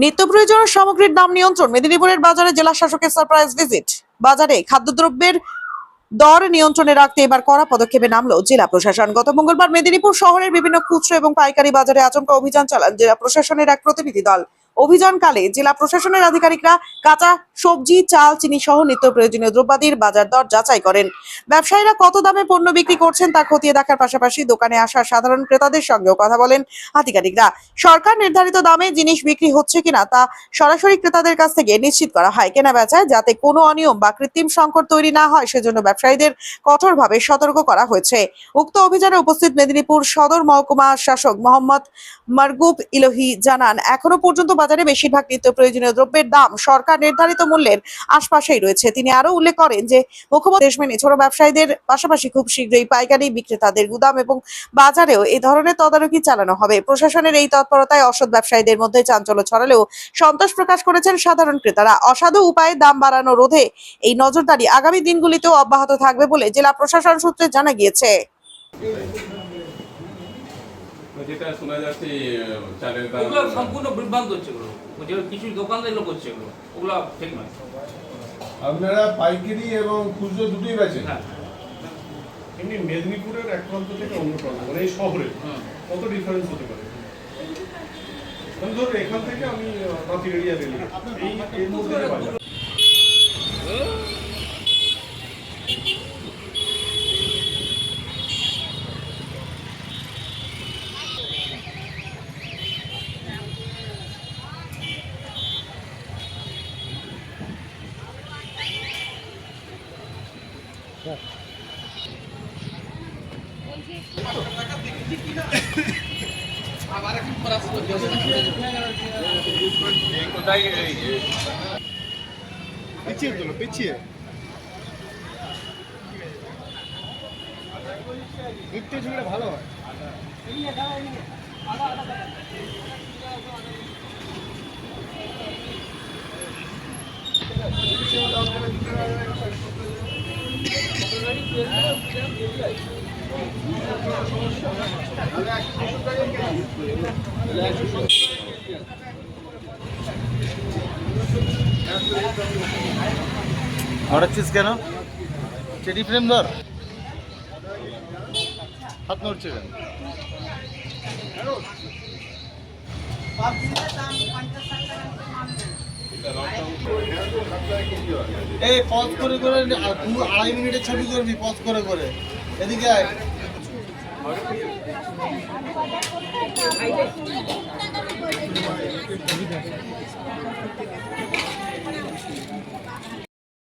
নিত্য প্রয়োজনীয় সামগ্রীর দাম নিয়ন্ত্রণ। মেদিনীপুরের বাজারে জেলা শাসকের সারপ্রাইজ ভিজিট। বাজারে খাদ্যদ্রব্যের দর নিয়ন্ত্রণে রাখতে এবার কড়া পদক্ষেপে নামলো জেলা প্রশাসন। গত মঙ্গলবার মেদিনীপুর শহরের বিভিন্ন খুচরো এবং পাইকারি বাজারে আচমকা অভিযান চালান জেলা প্রশাসনের এক প্রতিনিধি দল। অভিযানকালে জেলা প্রশাসনের আধিকারিকরা কাঁচা সবজি, চাল, চিনি সহ নিত্য প্রয়োজনীয় দ্রব্যাদির বাজার দর যাচাই করেন। ব্যবসায়ীরা কত দামে পণ্য বিক্রি করছেন তা খতিয়ে দেখার পাশাপাশি দোকানে আসা সাধারণ ক্রেতাদের সঙ্গেও কথা বলেন আধিকারিকরা। সরকার নির্ধারিত দামে জিনিস বিক্রি হচ্ছে কিনা তা সরাসরি ক্রেতাদের কাছ থেকে নিশ্চিত করা হয়। কেনা বেচায় যাতে কোনো অনিয়ম বা কৃত্রিম সংকট তৈরি না হয় সেজন্য ব্যবসায়ীদের কঠোরভাবে সতর্ক করা হয়েছে। উক্ত অভিযানে উপস্থিত মেদিনীপুর সদর মহকুমা শাসক মোহাম্মদ মারগুব ইলোহি জানান, এখনো পর্যন্ত বাজারে বেশিরভাগ নিত্য প্রয়োজনীয় দ্রব্যের দাম সরকার নির্ধারিত মূল্যের আশপাশেই রয়েছে। তিনি আরো উল্লেখ করেন যে মুখ্যমন্ত্রী দেশ মেনে ছোট ব্যবসায়ীদের পাশাপাশি খুব শীঘ্রই পাইকারি বিক্রেতাদের গুদাম এবং বাজারেও এই ধরনের তদারকি চালানো হবে। প্রশাসনের এই তৎপরতায় অসৎ ব্যবসায়ীদের মধ্যে চাঞ্চল্য ছড়ালেও সন্তোষ প্রকাশ করেছেন সাধারণ ক্রেতারা। অসাধু উপায়ে দাম বাড়ানো রোধে এই নজরদারি আগামী দিনগুলিতেও অব্যাহত থাকবে বলে জেলা প্রশাসন সূত্রে জানা গিয়েছে। যেটা শোনা যাচ্ছে চালের দাম ওগুলো সম্পূর্ণ বিভ্রান্ত হচ্ছে, ওগুলো কিছু দোকানদার এগুলো করছে, ওগুলো ঠিক নয়। আপনারা পাইকারি এবং খুচরো দুটোই বেচেন? হ্যাঁ। এমনি মেদিনীপুরের এক প্রান্ত থেকে অন্য প্রান্ত মানে এই শহরে কত ডিফারেন্স হতে পারে? ধরুন এখান থেকে আমি বাতিল এরিয়া গেলি এই এর মধ্যে বাজার পিছিয়ে তোলো, পিছিয়ে একটু ঝুঁকলে ভালো হয়। ঘোরাচ্ছিস কেন? চেটি ফ্রেম ধর, হাত নড়ছে কেন? এই পজ করে করে 2-2.5 মিনিটের ছবি করবি, পজ করে করে। এদিকে আয়।